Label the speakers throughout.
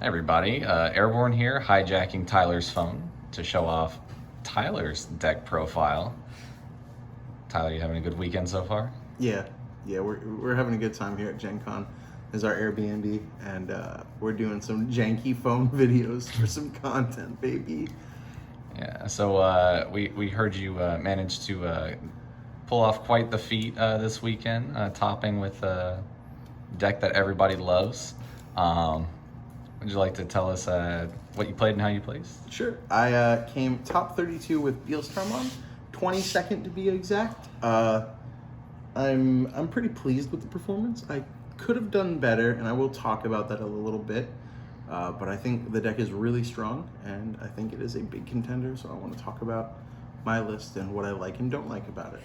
Speaker 1: everybody, Airborne here, hijacking Tyler's phone to show off Tyler's deck profile. Tyler, you having a good weekend so far?
Speaker 2: Yeah, we're having a good time here at Gen Con. This is our Airbnb, and we're doing some janky phone videos for some content, baby.
Speaker 1: Yeah, so we heard you managed to pull off quite the feat this weekend, topping with a deck that everybody loves. Would you like to tell us what you played and how you placed?
Speaker 2: Sure. I came top 32 with Beelstarmon, 22nd to be exact. I'm pretty pleased with the performance. I could have done better, and I will talk about that a little bit. But I think the deck is really strong, and I think it is a big contender, so I want to talk about my list and what I like and don't like about it.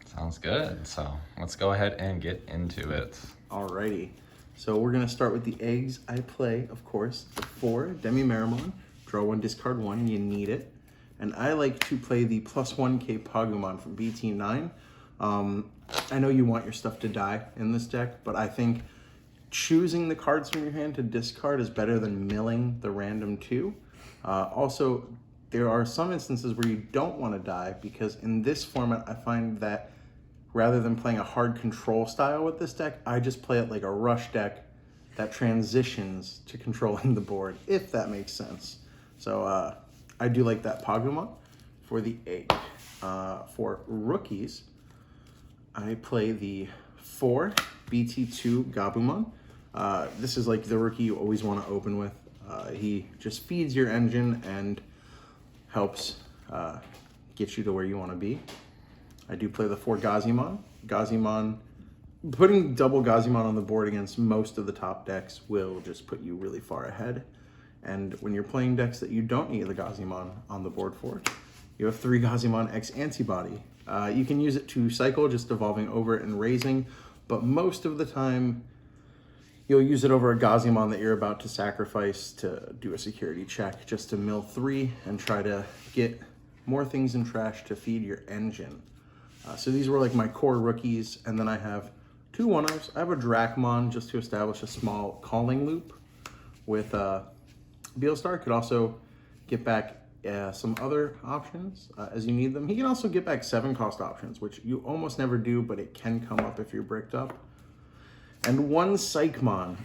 Speaker 1: Sounds good. So let's go ahead and get into it.
Speaker 2: Alrighty. So we're going to start with the eggs. I play, of course, the 4 Demi-Meramon. Draw 1, discard 1. You need it. And I like to play the +1k Pagumon from BT09. I know you want your stuff to die in this deck, but I think choosing the cards from your hand to discard is better than milling the random 2. Also, there are some instances where you don't want to die, because in this format, I find that rather than playing a hard control style with this deck, I just play it like a rush deck that transitions to controlling the board, if that makes sense. So I do like that Pagumon for the egg. For rookies, I play the 4 BT2 Gabumon. This is like the rookie you always want to open with. He just feeds your engine and helps get you to where you want to be. I do play the 4 Gazimon. Gazimon, putting double Gazimon on the board against most of the top decks will just put you really far ahead. And when you're playing decks that you don't need the Gazimon on the board for, you have 3 Gazimon X Antibody. You can use it to cycle, just evolving over it and raising, but most of the time you'll use it over a Gazimon that you're about to sacrifice to do a security check, just to mill 3 and try to get more things in trash to feed your engine. So these were like my core rookies, and then I have 2 1-offs. I have a Dracmon just to establish a small calling loop with Beelstar. Could also get back some other options as you need them. He can also get back 7-cost options, which you almost never do, but it can come up if you're bricked up. And 1 Psychmon,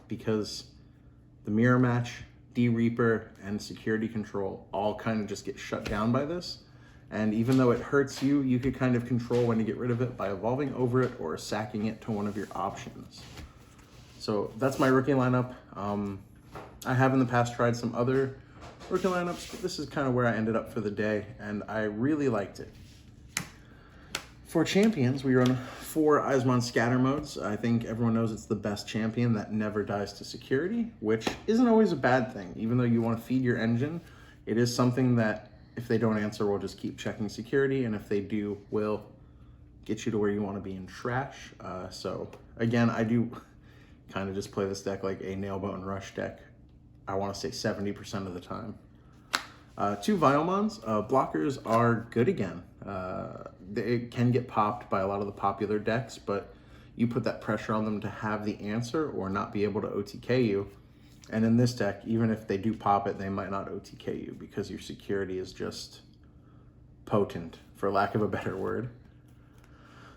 Speaker 2: because the Mirror Match, D-Reaper, and Security Control all kind of just get shut down by this. And even though it hurts you, you could kind of control when to get rid of it by evolving over it or sacking it to one of your options. So that's my rookie lineup. I have in the past tried some other rookie lineups, but this is kind of where I ended up for the day, and I really liked it. For champions, we run 4 Eismon scatter modes. I think everyone knows it's the best champion that never dies to security, which isn't always a bad thing. Even though you want to feed your engine, it is something that if they don't answer, we'll just keep checking security, and if they do, we'll get you to where you want to be in trash. So again, I do kind of just play this deck like a Nailbone Rush deck. I want to say 70% of the time. 2 Violmons. Blockers are good again. They can get popped by a lot of the popular decks, but you put that pressure on them to have the answer or not be able to OTK you. And in this deck, even if they do pop it, they might not OTK you because your security is just potent, for lack of a better word.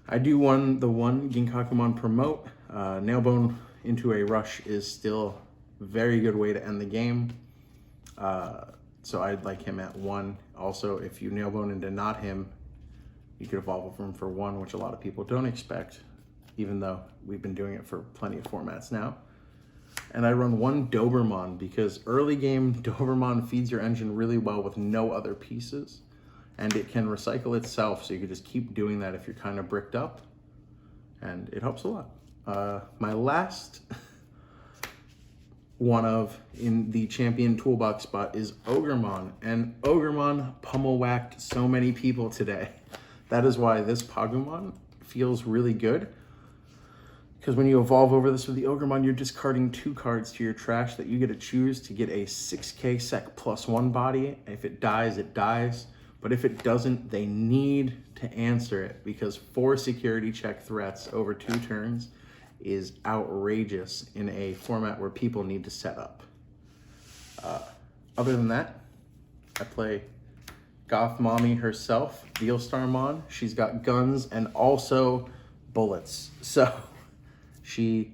Speaker 2: I do the 1 Ginkakumon Promote. Nailbone into a rush is still a very good way to end the game. So I'd like him at 1. Also, if you Nailbone into not him, you could evolve him for 1, which a lot of people don't expect, even though we've been doing it for plenty of formats now. And I run 1 Dobermon because early game Dobermon feeds your engine really well with no other pieces, and it can recycle itself, so you can just keep doing that if you're kind of bricked up, and it helps a lot. My last one of in the champion toolbox spot is Ogremon, and Ogremon pummel whacked so many people today. That is why this Pagumon feels really good, because when you evolve over this with the Ogremon, you're discarding 2 cards to your trash that you get to choose to get a 6k sec +1 body. If it dies, it dies. But if it doesn't, they need to answer it, because 4 security check threats over 2 turns is outrageous in a format where people need to set up. Other than that, I play Goth Mommy herself, Beelstarmon. She's got guns and also bullets. So she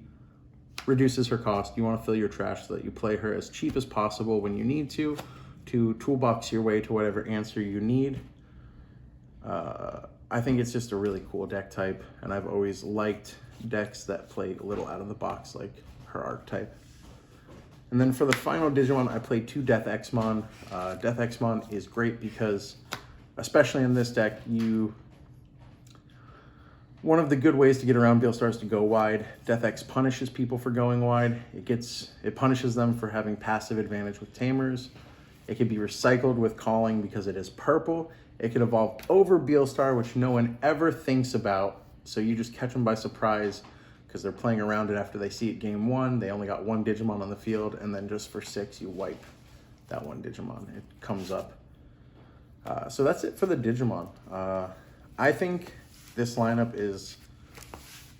Speaker 2: reduces her cost. You want to fill your trash so that you play her as cheap as possible when you need to toolbox your way to whatever answer you need. I think it's just a really cool deck type, and I've always liked decks that play a little out of the box like her archetype. And then for the final Digimon, I played 2 Death Exmon. Death Exmon is great because, especially in this deck, one of the good ways to get around Beelstar is to go wide. Death X punishes people for going wide. It punishes them for having passive advantage with Tamers. It can be recycled with Calling because it is purple. It can evolve over Beelstar, which no one ever thinks about. So you just catch them by surprise because they're playing around it after they see it game 1. They only got 1 Digimon on the field, and then just for 6, you wipe that 1 Digimon. It comes up. So that's it for the Digimon. I think this lineup is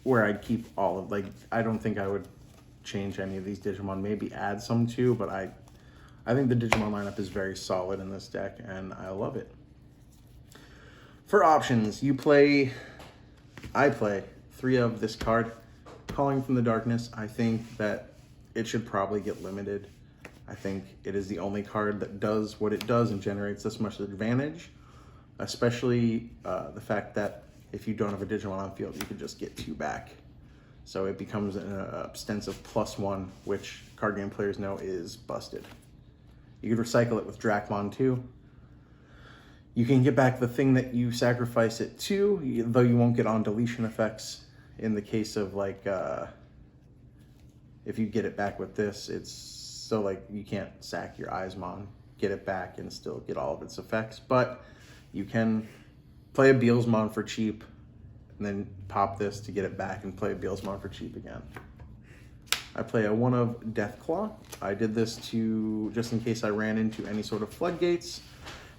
Speaker 2: where I'd keep all of, I don't think I would change any of these Digimon, maybe add some too, but I think the Digimon lineup is very solid in this deck, and I love it. For options, I play 3 of this card, Calling from the Darkness. I think that it should probably get limited. I think it is the only card that does what it does and generates this much advantage, especially the fact that if you don't have a Digimon on field, you can just get 2 back. So it becomes an extensive +1, which card game players know is busted. You could recycle it with Dracmon too. You can get back the thing that you sacrifice it to, though you won't get on deletion effects. In the case of if you get it back with this, it's so you can't sack your Eismon, get it back and still get all of its effects. But you can play a Beelsmon for cheap and then pop this to get it back and play a Beelsmon for cheap again. I play a 1 of Deathclaw. I did this just in case I ran into any sort of floodgates.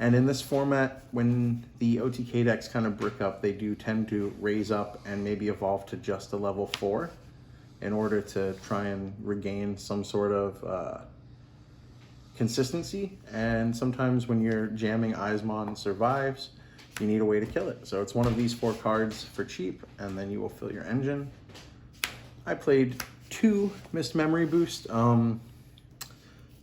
Speaker 2: And in this format, when the OTK decks kind of brick up, they do tend to raise up and maybe evolve to just a level 4 in order to try and regain some sort of consistency. And sometimes when you're jamming Eismon survives, you need a way to kill it. So it's one of these 4 cards for cheap, and then you will fill your engine. I played 2 Missed Memory Boost.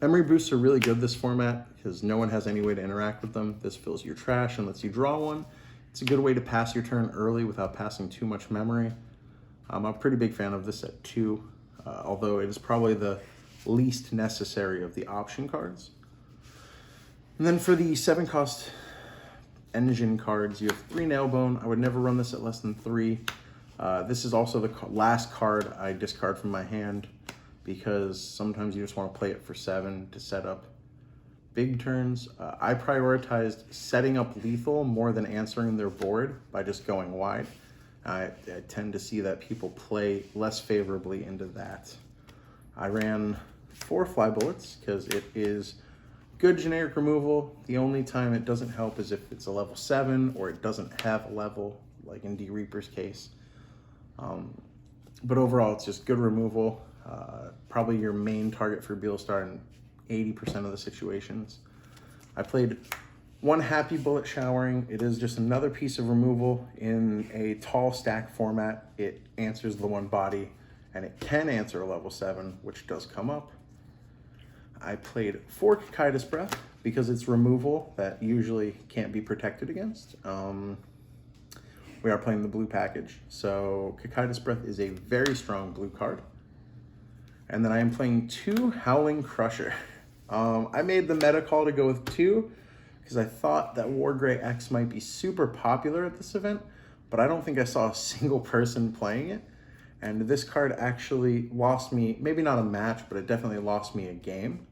Speaker 2: Memory boosts are really good this format because no one has any way to interact with them. This fills your trash and lets you draw 1. It's a good way to pass your turn early without passing too much memory. I'm a pretty big fan of this at 2, although it is probably the least necessary of the option cards. And then for the 7-cost engine cards, you have 3 Nailbone. I would never run this at less than 3. This is also the last card I discard from my hand because sometimes you just want to play it for 7 to set up big turns. I prioritized setting up lethal more than answering their board by just going wide. I tend to see that people play less favorably into that. I ran 4 Fly Bullets because it is good generic removal. The only time it doesn't help is if it's a level 7 or it doesn't have a level, like in D Reaper's case. But overall, it's just good removal. Probably your main target for Beelstar in 80% of the situations. I played 1 Happy Bullet Showering. It is just another piece of removal in a tall stack format. It answers the 1 body, and it can answer a level 7, which does come up. I played 4 Kikaitis Breath because it's removal that usually can't be protected against. We are playing the blue package, so Kikaitis Breath is a very strong blue card. And then I am playing 2 Howling Crusher. I made the meta call to go with 2 because I thought that Wargrey X might be super popular at this event, but I don't think I saw a single person playing it. And this card actually lost me, maybe not a match, but it definitely lost me a game.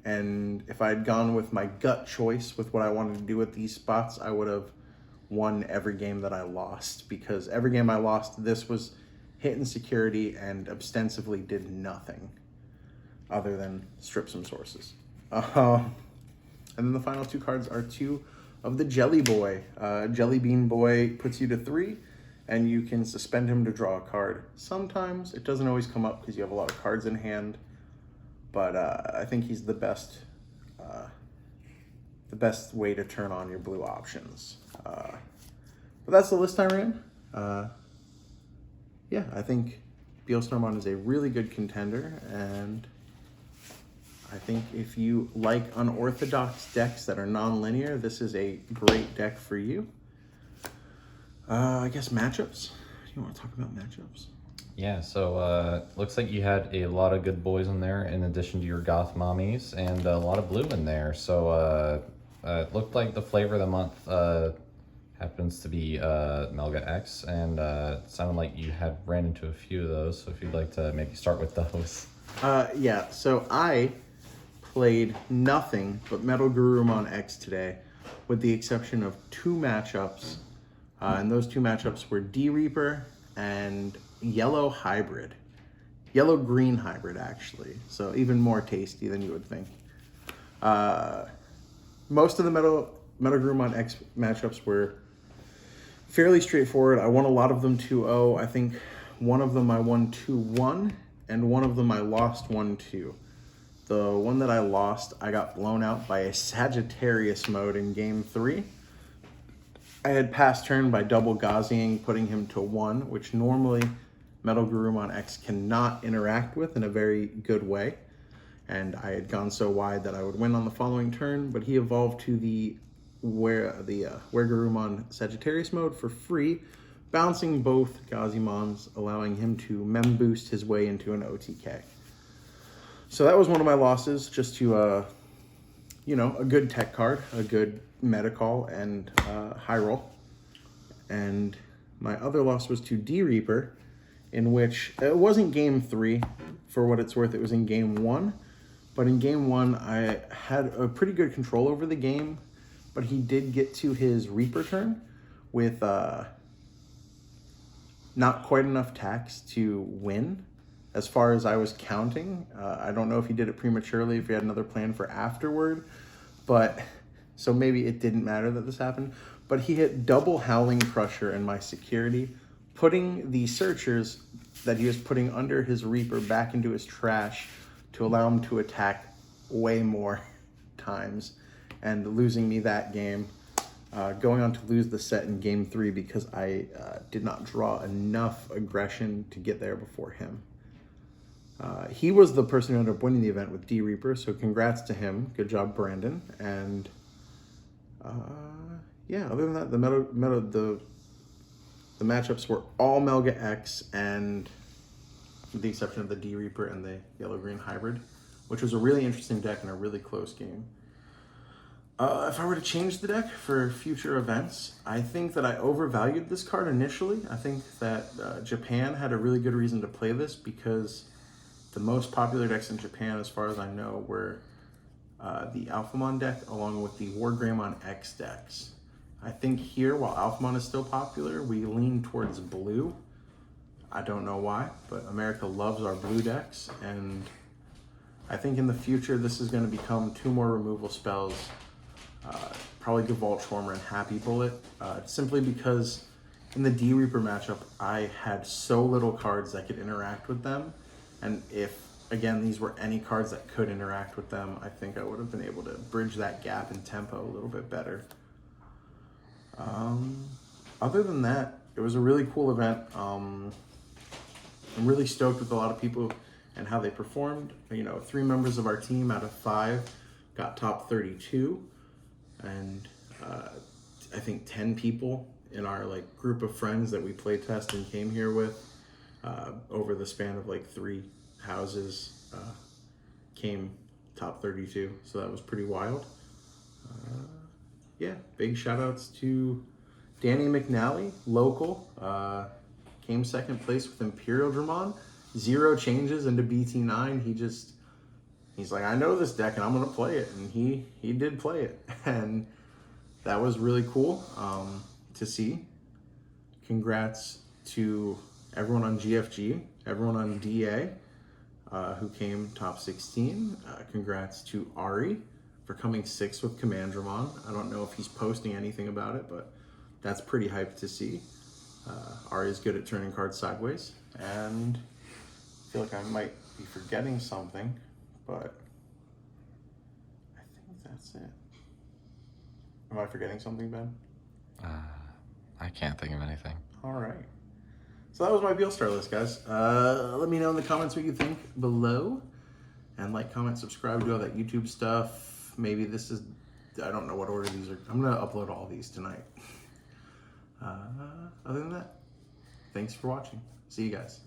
Speaker 2: And if I had gone with my gut choice with what I wanted to do with these spots, I would have won every game that I lost, because every game I lost, this was hit in security and ostensibly did nothing other than strip some sources. And then the final 2 cards are 2 of the Jelly Boy. Jelly Bean Boy puts you to 3. and you can suspend him to draw a card. Sometimes it doesn't always come up because you have a lot of cards in hand, but I think he's the best way to turn on your blue options. But that's the list I ran. Yeah, I think Beelstarmon is a really good contender, and I think if you like unorthodox decks that are non-linear, this is a great deck for you. I guess matchups. You want to talk about matchups?
Speaker 1: Yeah, so looks like you had a lot of good boys in there in addition to your goth mommies, and a lot of blue in there. So it looked like the flavor of the month happens to be Melga X, and it sounded like you had ran into a few of those. So if you'd like to maybe start with those.
Speaker 2: Yeah, so I played nothing but Metal Garurumon X today, with the exception of 2 matchups. And those 2 matchups were D-Reaper and Yellow Hybrid. Yellow-Green Hybrid, actually. So even more tasty than you would think. Most of the Metal Garurumon X matchups were fairly straightforward. I won a lot of them 2-0. I think one of them I won 2-1, and one of them I lost 1-2. The one that I lost, I got blown out by a Sagittarius mode in game 3. I had passed turn by double Gaziing, putting him to 1, which normally Metal Garurumon X cannot interact with in a very good way. And I had gone so wide that I would win on the following turn, but he evolved to the Garurumon Sagittarius mode for free, bouncing both Gazimons, allowing him to mem boost his way into an OTK. So that was one of my losses, just to, a good tech card, a good Metacall, and high roll. And my other loss was to D-Reaper, in which it wasn't game 3, for what it's worth, it was in game 1. But in game 1, I had a pretty good control over the game, but he did get to his Reaper turn with not quite enough tax to win. As far as I was counting, I don't know if he did it prematurely, if he had another plan for afterward, but so maybe it didn't matter that this happened. But he hit double Howling Crusher in my security, putting the searchers that he was putting under his Reaper back into his trash to allow him to attack way more times, and losing me that game. Going on to lose the set in game 3 because I did not draw enough aggression to get there before him. He was the person who ended up winning the event with D-Reaper, so congrats to him. Good job, Brandon. And yeah, other than that, the matchups were all Melga X, and with the exception of the D-Reaper and the Yellow-Green Hybrid, which was a really interesting deck and a really close game. If I were to change the deck for future events, I think that I overvalued this card initially. I think that Japan had a really good reason to play this, because the most popular decks in Japan, as far as I know, were the Alphamon deck along with the Wargreymon X decks. I think here, while Alphamon is still popular, we lean towards blue. I don't know why, but America loves our blue decks, and I think in the future this is going to become 2 more removal spells, probably Gavalt Schwarmer and Happy Bullet, simply because in the D-Reaper matchup, I had so little cards that could interact with them. And if, again, these were any cards that could interact with them, I think I would have been able to bridge that gap in tempo a little bit better. Other than that, it was a really cool event. I'm really stoked with a lot of people and how they performed. 3 members of our team out of 5 got top 32. And I think 10 people in our group of friends that we play test and came here with over the span of 3 houses came top 32. So that was pretty wild. Yeah, big shout outs to Danny McNally, local, came 2nd place with Imperial Dramon. 0 changes into BT09. He's like, I know this deck and I'm gonna play it, and he did play it, and that was really cool to see. Congrats to everyone on GFG, everyone on DA who came top 16. Congrats to Ari for coming 6th with Commandramon. I don't know if he's posting anything about it, but that's pretty hyped to see. Ari's good at turning cards sideways, and I feel like I might be forgetting something, but I think that's it. Am I forgetting something, Ben?
Speaker 1: I can't think of anything.
Speaker 2: All right. So that was my Beelstar list, guys. Let me know in the comments what you think below. And like, comment, subscribe, do all that YouTube stuff. Maybe this is, I don't know what order these are. I'm going to upload all these tonight. Other than that, thanks for watching. See you guys.